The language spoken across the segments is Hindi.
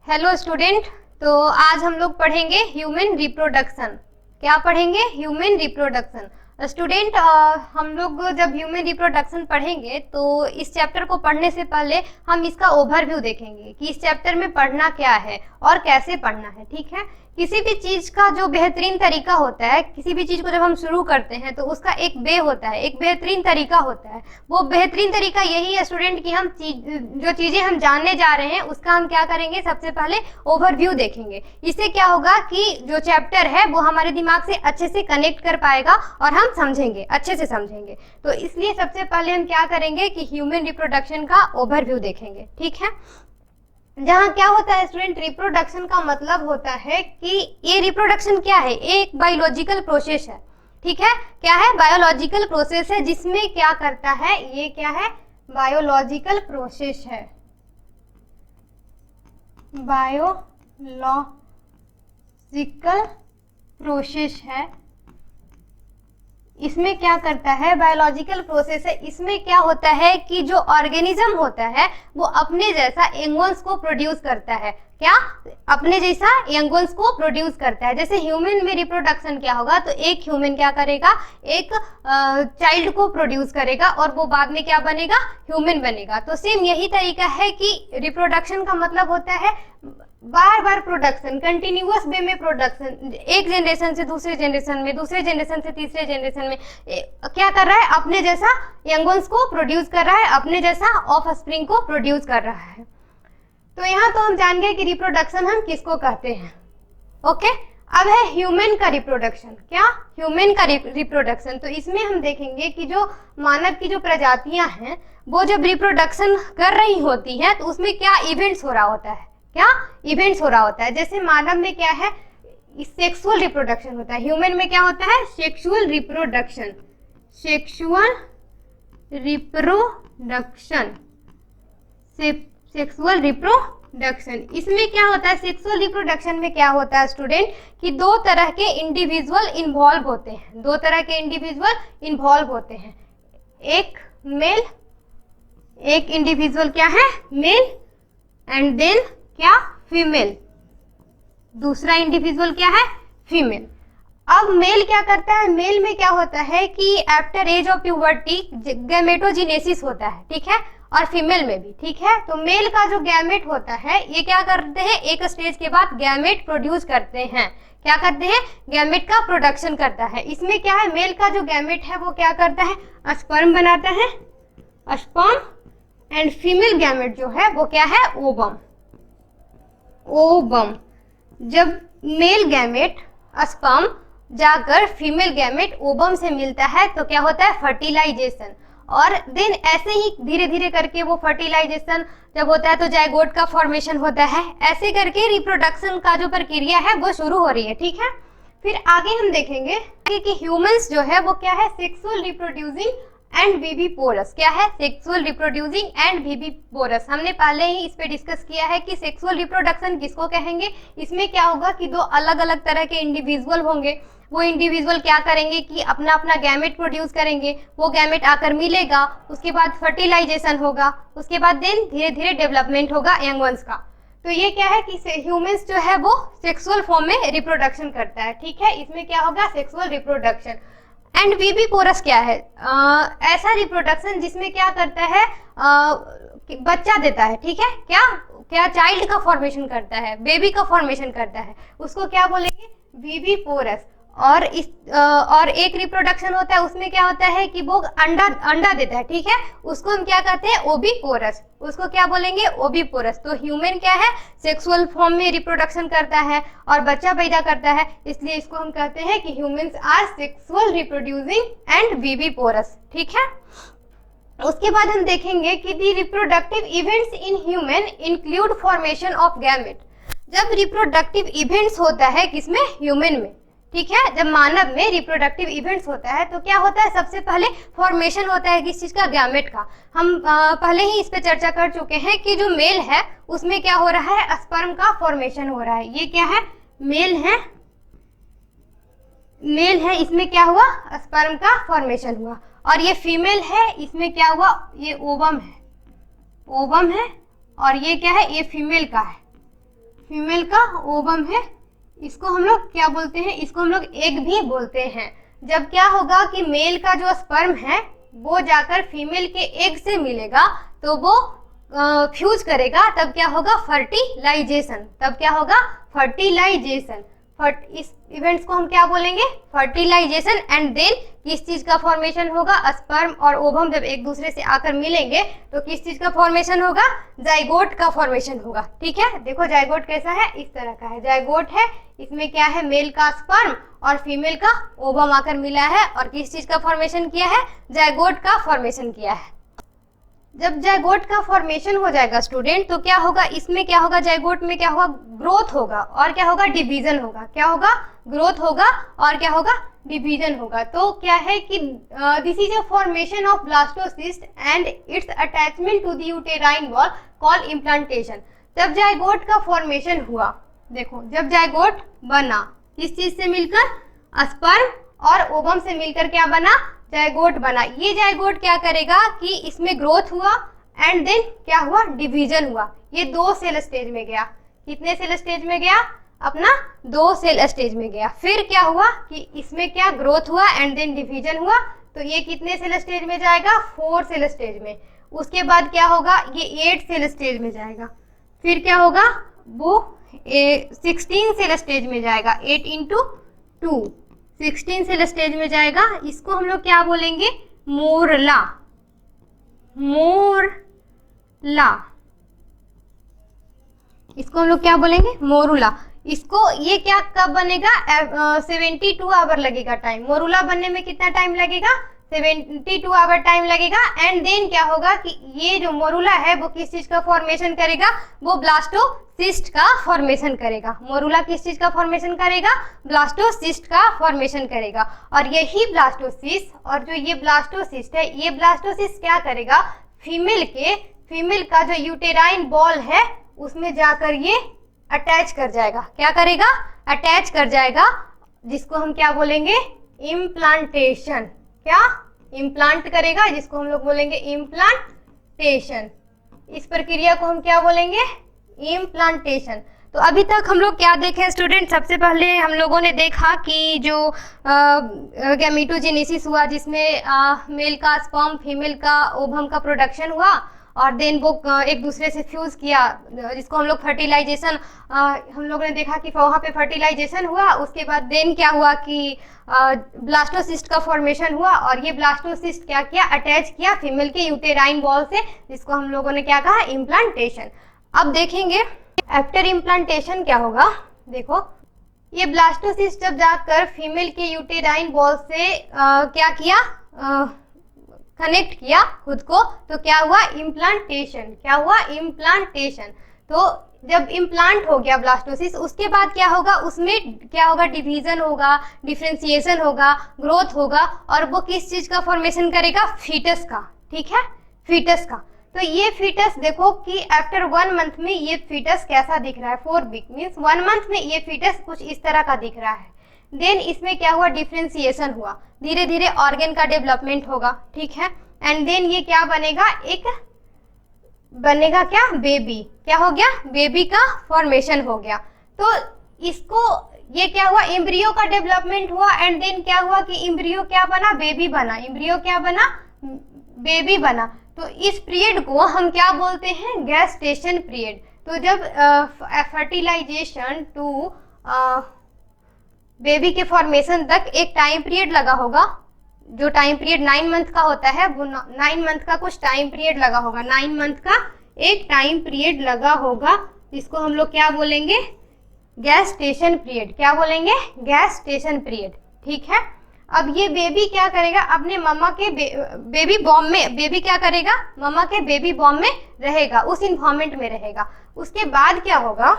Hello student. तो आज हम लोग पढ़ेंगे ह्यूमन रिप्रोडक्शन। क्या पढ़ेंगे? Human reproduction. स्टूडेंट, हम लोग जब ह्यूमन रिप्रोडक्शन पढ़ेंगे तो इस चैप्टर को पढ़ने से पहले हम इसका ओवरव्यू देखेंगे कि इस चैप्टर में पढ़ना क्या है और कैसे पढ़ना है। ठीक है, किसी भी चीज का जो बेहतरीन तरीका होता है, किसी भी चीज को जब हम शुरू करते हैं तो उसका एक वे होता है, एक बेहतरीन तरीका होता है। वो बेहतरीन तरीका यही है स्टूडेंट कि हम जो चीजें हम जानने जा रहे हैं उसका हम क्या करेंगे, सबसे पहले ओवरव्यू देखेंगे। इससे क्या होगा कि जो चैप्टर है वो हमारे दिमाग से अच्छे से कनेक्ट कर पाएगा और हम समझेंगे, अच्छे से समझेंगे। तो इसलिए सबसे पहले हम क्या करेंगे कि ह्यूमन रिप्रोडक्शन का ओवरव्यू देखेंगे। ठीक है, जहाँ क्या होता है स्टूडेंट, रिप्रोडक्शन का मतलब होता है कि ये रिप्रोडक्शन क्या है, एक बायोलॉजिकल प्रोसेस है। ठीक है, क्या है? बायोलॉजिकल प्रोसेस है जिसमें क्या करता है, ये क्या है? बायोलॉजिकल प्रोसेस है। बायोलॉजिकल प्रोसेस है, इसमें क्या करता है? बायोलॉजिकल प्रोसेस है। इसमें क्या होता है कि जो ऑर्गेनिज्म होता है वो अपने जैसा यंगोन्स को प्रोड्यूस करता है। क्या? अपने जैसा यंगोन्स को प्रोड्यूस करता है। जैसे ह्यूमन में रिप्रोडक्शन क्या होगा, तो एक ह्यूमन क्या करेगा, एक चाइल्ड को प्रोड्यूस करेगा और वो बाद में क्या बनेगा, ह्यूमन बनेगा। तो सेम यही तरीका है कि रिप्रोडक्शन का मतलब होता है बार बार प्रोडक्शन, कंटिन्यूअस वे में प्रोडक्शन, एक जनरेशन से दूसरे जनरेशन में, दूसरे जनरेशन से तीसरे जनरेशन में क्या कर रहा है, अपने जैसा यंगोन्स को प्रोड्यूस कर रहा है, अपने जैसा ऑफस्प्रिंग को प्रोड्यूस कर रहा है। तो यहाँ तो हम जान गए कि रिप्रोडक्शन हम किसको कहते हैं। ओके, अब है ह्यूमन का रिप्रोडक्शन। क्या? ह्यूमन का रिप्रोडक्शन। तो इसमें हम देखेंगे कि जो मानव की जो प्रजातियां हैं वो जब रिप्रोडक्शन कर रही होती हैं तो उसमें क्या इवेंट्स हो रहा होता है, क्या इवेंट्स हो रहा होता है। जैसे मानव में क्या है, सेक्सुअल रिप्रोडक्शन होता है। ह्यूमन में क्या होता है? Sexual reproduction. Sexual reproduction, sexual reproduction. इसमें क्या होता है, सेक्सुअल रिप्रोडक्शन में क्या होता है स्टूडेंट कि दो तरह के इंडिविजुअल इन्वॉल्व होते हैं, दो तरह के इंडिविजुअल इन्वॉल्व होते हैं। एक मेल, एक इंडिविजुअल क्या है, मेल, एंड देन क्या, फीमेल। दूसरा इंडिविजुअल क्या है, फीमेल। अब मेल क्या करता है, मेल में क्या होता है कि after age of puberty gametogenesis होता है। ठीक है, और फीमेल में भी। ठीक है, तो मेल का जो गैमेट होता है ये क्या करते हैं, एक स्टेज के बाद गैमेट प्रोड्यूस करते हैं। क्या करते हैं? गैमेट का प्रोडक्शन करता है। इसमें क्या है, मेल का जो गैमेट है वो क्या करता है, स्पर्म बनाता है, स्पर्म, एंड फीमेल गैमेट जो है वो क्या है, ओवम। ओवम। जब मेल गैमेट स्पर्म जाकर फीमेल गैमेट ओवम से मिलता है तो क्या होता है, फर्टिलाइजेशन। और देन ऐसे ही धीरे धीरे करके वो फर्टिलाइजेशन जब होता है तो जाइगोट का फॉर्मेशन होता है। ऐसे करके रिप्रोडक्शन का जो प्रक्रिया है वो शुरू हो रही है। ठीक है, फिर आगे हम देखेंगे कि ह्यूमंस जो है वो क्या है, सेक्सुअल रिप्रोड्यूसिंग एंड विविपोरस। क्या है? Sexual reproducing and viviparous. हमने पहले ही इस पे डिस्कस किया है कि सेक्सुअल रिप्रोडक्शन किसको कहेंगे। इसमें क्या होगा कि दो अलग अलग तरह के इंडिविजुअल होंगे, वो इंडिविजुअल क्या करेंगे कि अपना अपना गैमेट प्रोड्यूस करेंगे, वो गैमेट आकर मिलेगा, उसके बाद फर्टिलाइजेशन होगा, उसके बाद देन धीरे धीरे डेवलपमेंट होगा यंगवंस का। तो ये क्या है कि ह्यूमंस जो है वो सेक्सुअल फॉर्म में रिप्रोडक्शन करता है। ठीक है, इसमें क्या होगा, सेक्सुअल रिप्रोडक्शन। एंड विविपोरस क्या है, ऐसा रिप्रोडक्शन जिसमें क्या करता है, बच्चा देता है। ठीक है, क्या क्या चाइल्ड का फॉर्मेशन करता है, बेबी का फॉर्मेशन करता है, उसको क्या बोलेंगे, विविपोरस। और और एक रिप्रोडक्शन होता है उसमें क्या होता है कि वो अंडा देता है। ठीक है, उसको हम क्या कहते हैं, ओविपोरस। उसको क्या बोलेंगे, ओविपोरस। तो ह्यूमन क्या है, सेक्सुअल फॉर्म में रिप्रोडक्शन करता है और बच्चा पैदा करता है, इसलिए इसको हम कहते हैं कि humans are sexual reproducing and viviparous. ठीक है, उसके बाद हम देखेंगे कि the reproductive events in human include formation of gamete. जब रिप्रोडक्टिव इवेंट्स होता है किसमें, ह्यूमन में। ठीक है, जब मानव में रिप्रोडक्टिव इवेंट्स होता है तो क्या होता है, सबसे पहले फॉर्मेशन होता है किस चीज का, गैमेट का। हम पहले ही इस पे चर्चा कर चुके हैं कि जो मेल है उसमें क्या हो रहा है, स्पर्म का फॉर्मेशन हो रहा है। ये क्या है, मेल है, मेल है, इसमें क्या हुआ, स्पर्म का फॉर्मेशन हुआ। और ये फीमेल है, इसमें क्या हुआ, ये ओवम है, ओवम है, और ये क्या है, ये फीमेल का है, फीमेल का ओवम है, इसको हम लोग क्या बोलते हैं, इसको हम लोग एग भी बोलते हैं। जब क्या होगा कि मेल का जो स्पर्म है वो जाकर फीमेल के एग से मिलेगा तो वो फ्यूज करेगा, तब क्या होगा, फर्टिलाइजेशन। तब क्या होगा, फर्टिलाइजेशन। इस इवेंट्स को हम क्या बोलेंगे, फर्टिलाइजेशन। एंड देन किस चीज का फॉर्मेशन होगा, स्पर्म और ओवम जब एक दूसरे से आकर मिलेंगे तो किस चीज का फॉर्मेशन होगा, जाइगोट का फॉर्मेशन होगा। ठीक है, देखो जाइगोट कैसा है, इस तरह का है, जाइगोट है। इसमें क्या है, मेल का स्पर्म और फीमेल का ओवम आकर मिला है और किस चीज का फॉर्मेशन किया है, जाइगोट का फॉर्मेशन किया है। जब जाइगोट का फॉर्मेशन हो जाएगा स्टूडेंट, तो क्या होगा, इसमें क्या होगा, जाइगोट में क्या होगा, ग्रोथ होगा और क्या होगा, डिवीजन होगा। क्या होगा, ग्रोथ होगा और क्या होगा, डिवीजन होगा। तो क्या है कि this is a formation of blastocyst and its attachment to the uterine wall called implantation. जब जाइगोट का फॉर्मेशन हुआ, देखो जब जाइगोट बना, किस चीज से मिलकर, स्पर्म और ओवम से मिलकर क्या बना, जाइगोट बना। ये जाइगोट क्या करेगा कि इसमें ग्रोथ हुआ एंड देन क्या हुआ, डिवीजन हुआ। ये 2 सेल स्टेज में गया। कितने सेल स्टेज में गया, अपना 2 सेल स्टेज में गया। फिर क्या हुआ कि इसमें क्या ग्रोथ हुआ एंड देन डिवीजन हुआ, तो ये कितने सेल स्टेज में जाएगा, 4 सेल स्टेज में। उसके बाद क्या होगा, ये 8 सेल स्टेज में जाएगा। फिर क्या होगा, वो 16 सेल स्टेज में जाएगा, 8 इंटू 2 16 सेल स्टेज में जाएगा। इसको हम लोग क्या बोलेंगे, मोरला। मोरला, इसको हम लोग क्या बोलेंगे, मोरुला। इसको ये क्या कब बनेगा, 72 आवर लगेगा टाइम। मोरुला बनने में कितना टाइम लगेगा, 72 आवर टाइम लगेगा। एंड देन क्या होगा कि ये जो मोरुला है वो किस चीज का फॉर्मेशन करेगा, वो ब्लास्टोसिस्ट का फॉर्मेशन करेगा। मोरुला किस चीज का फॉर्मेशन करेगा, ब्लास्टोसिस्ट का फॉर्मेशन करेगा। और यही ब्लास्टोसिस्ट, और जो ये ब्लास्टोसिस्ट है, ये ब्लास्टोसिस्ट क्या करेगा, फीमेल का जो यूटेराइन बॉल है उसमें जाकर ये अटैच कर जाएगा। क्या करेगा, अटैच कर जाएगा, जिसको हम क्या बोलेंगे, इम्प्लांटेशन। क्या, इम्प्लांट करेगा, जिसको हम लोग बोलेंगे इम्प्लांटेशन। इस प्रक्रिया को हम क्या बोलेंगे, इम्प्लांटेशन। तो अभी तक हम लोग क्या देखे स्टूडेंट, सबसे पहले हम लोगों ने देखा कि जो गैमेटोजेनेसिस हुआ, जिसमें मेल का स्पर्म फीमेल का ओवम का प्रोडक्शन हुआ और देन वो एक दूसरे से फ्यूज किया, जिसको हम लोग फर्टिलाइजेशन, हम लोग ने देखा कि वहाँ पे फर्टिलाइजेशन हुआ। उसके बाद देन क्या हुआ कि ब्लास्टोसिस्ट का फॉर्मेशन हुआ और ये ब्लास्टोसिस्ट क्या किया, अटैच किया फीमेल के यूटेराइन बॉल से, जिसको हम लोगों ने क्या कहा, इम्प्लांटेशन। अब देखेंगे आफ्टर इम्प्लांटेशन क्या होगा। देखो ये ब्लास्टोसिस्ट जब जाकर फीमेल के यूटेराइन बॉल से क्या किया, कनेक्ट किया खुद को, तो क्या हुआ, इम्प्लांटेशन। क्या हुआ, इम्प्लांटेशन। तो जब इम्प्लांट हो गया ब्लास्टोसिस, उसके बाद क्या होगा, उसमें क्या होगा, डिवीजन होगा, डिफ्रेंसिएशन होगा, ग्रोथ होगा और वो किस चीज का फॉर्मेशन करेगा, फीटस का। ठीक है, फीटस का। तो ये फीटस देखो कि आफ्टर 1 मंथ में ये फीटस कैसा दिख रहा है, 4 वीक मीन्स 1 मंथ में ये फीटस कुछ इस तरह का दिख रहा है। देन इसमें क्या हुआ, डिफ्रेंसिएशन हुआ, धीरे धीरे ऑर्गन का डेवलपमेंट होगा। ठीक है, एंड देन ये क्या बनेगा, एक बनेगा क्या, बेबी। क्या हो गया, बेबी का फॉर्मेशन हो गया। तो इसको ये क्या हुआ, एम्ब्रियो का डेवलपमेंट हुआ एंड देन क्या हुआ कि एम्ब्रियो क्या बना, बेबी बना। एम्ब्रियो क्या बना, बेबी बना। तो इस पीरियड को हम क्या बोलते हैं, गेस्टेशन पीरियड। तो जब फर्टिलाइजेशन टू बेबी के फॉर्मेशन तक एक टाइम पीरियड लगा होगा, जो टाइम पीरियड 9 मंथ का होता है, वो 9 मंथ का कुछ टाइम पीरियड लगा होगा। 9 मंथ का एक टाइम पीरियड लगा होगा, जिसको हम लोग क्या बोलेंगे, गेस्टेशन पीरियड। क्या बोलेंगे, गेस्टेशन पीरियड। ठीक है, अब ये बेबी क्या करेगा, अपने मम्मा के बेबी बॉम्ब में, बेबी क्या करेगा, मम्मा के बेबी बॉम्ब में रहेगा, उस इन्वायरमेंट में रहेगा। उसके बाद क्या होगा,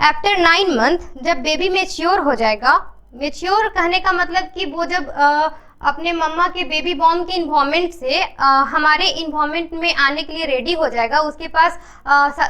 आफ्टर 9 मंथ जब बेबी मेच्योर हो जाएगा, मेच्योर कहने का मतलब कि वो जब अपने मम्मा के बेबी बॉम्ब के इन्वायरमेंट से हमारे इन्वायरमेंट में आने के लिए रेडी हो जाएगा, उसके पास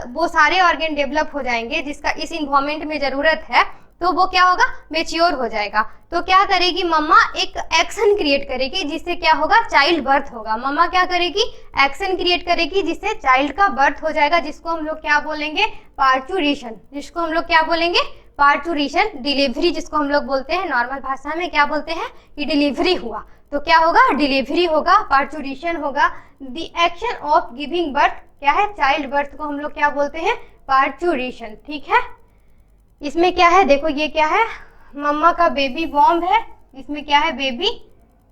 वो सारे ऑर्गन डेवलप हो जाएंगे जिसका इस इन्वायरमेंट में ज़रूरत है। तो वो क्या होगा, मेच्योर हो जाएगा। तो क्या करेगी मम्मा, एक एक्शन क्रिएट करेगी जिससे क्या होगा, चाइल्ड बर्थ होगा। मम्मा क्या करेगी, एक्शन क्रिएट करेगी जिससे चाइल्ड का बर्थ हो जाएगा, जिसको हम लोग क्या बोलेंगे, पार्चुरेशन। जिसको हम लोग क्या बोलेंगे, पार्चुरेशन। डिलीवरी जिसको हम लोग बोलते हैं नॉर्मल भाषा में क्या बोलते हैं, कि डिलीवरी हुआ। तो क्या होगा, डिलीवरी होगा, पार्चुरेशन होगा। The action of giving birth क्या है, चाइल्ड बर्थ को हम लोग क्या बोलते हैं, पार्चुरेशन। ठीक है, इसमें क्या है, देखो ये क्या है, मम्मा का बेबी बॉम्ब है, इसमें क्या है, बेबी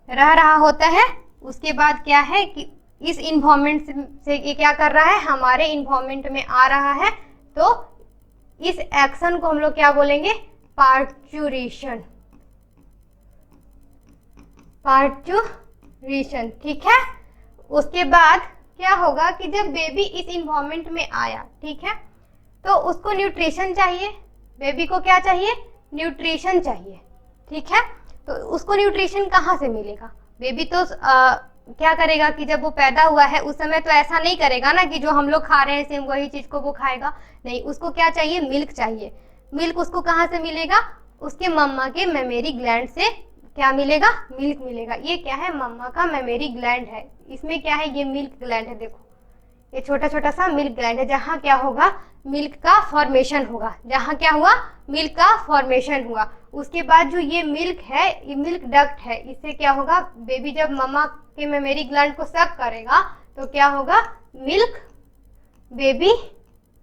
रह रहा होता है। उसके बाद क्या है कि इस इन्वायरमेंट से ये क्या कर रहा है, हमारे इन्वायरमेंट में आ रहा है। तो इस एक्शन को हम लोग क्या बोलेंगे, पार्चुरेशन। पार्चुरेशन, ठीक है। उसके बाद क्या होगा कि जब बेबी इस इन्वायरमेंट में आया, ठीक है, तो उसको न्यूट्रिशन चाहिए। बेबी को क्या चाहिए, न्यूट्रिशन चाहिए। ठीक है, तो उसको न्यूट्रिशन कहाँ से मिलेगा, बेबी तो क्या करेगा कि जब वो पैदा हुआ है उस समय तो ऐसा नहीं करेगा ना कि जो हम लोग खा रहे हैं सेम वही चीज को वो खाएगा, नहीं, उसको क्या चाहिए, मिल्क चाहिए। मिल्क उसको कहाँ से मिलेगा, उसके मम्मा के मेमोरी ग्लैंड से क्या मिलेगा, मिल्क मिलेगा। ये क्या है, मम्मा का मेमोरी ग्लैंड है। इसमें क्या है, ये मिल्क ग्लैंड है, देखो ये छोटा छोटा सा मिल्क ग्लैंड है, जहाँ क्या होगा, मिल्क का फॉर्मेशन होगा। जहाँ क्या हुआ, मिल्क का फॉर्मेशन हुआ। उसके बाद जो ये मिल्क है, ये मिल्क डक्ट है, इससे क्या होगा, बेबी जब मम्मा के मेमोरी ग्लैंड को सक करेगा तो क्या होगा, मिल्क, बेबी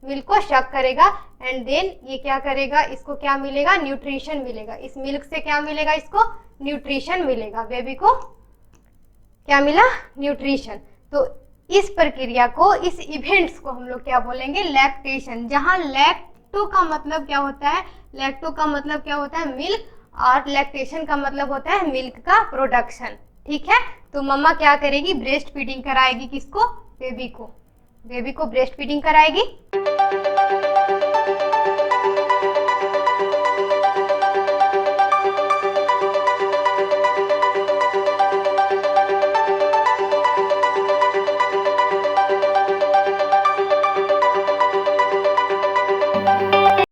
मिल्क को शक करेगा एंड देन ये क्या करेगा, इसको क्या मिलेगा, न्यूट्रिशन मिलेगा। इस मिल्क से क्या मिलेगा, इसको न्यूट्रिशन मिलेगा। बेबी को क्या मिला, न्यूट्रिशन। तो इस प्रक्रिया को, इस इवेंट्स को हम लोग क्या बोलेंगे, लैक्टेशन। जहाँ लैक्टो का मतलब क्या होता है, लैक्टो का मतलब क्या होता है, मिल्क, और लैक्टेशन का मतलब होता है मिल्क का प्रोडक्शन। ठीक है, तो मम्मा क्या करेगी, ब्रेस्ट फीडिंग कराएगी, किसको, बेबी को। बेबी को ब्रेस्ट फीडिंग कराएगी।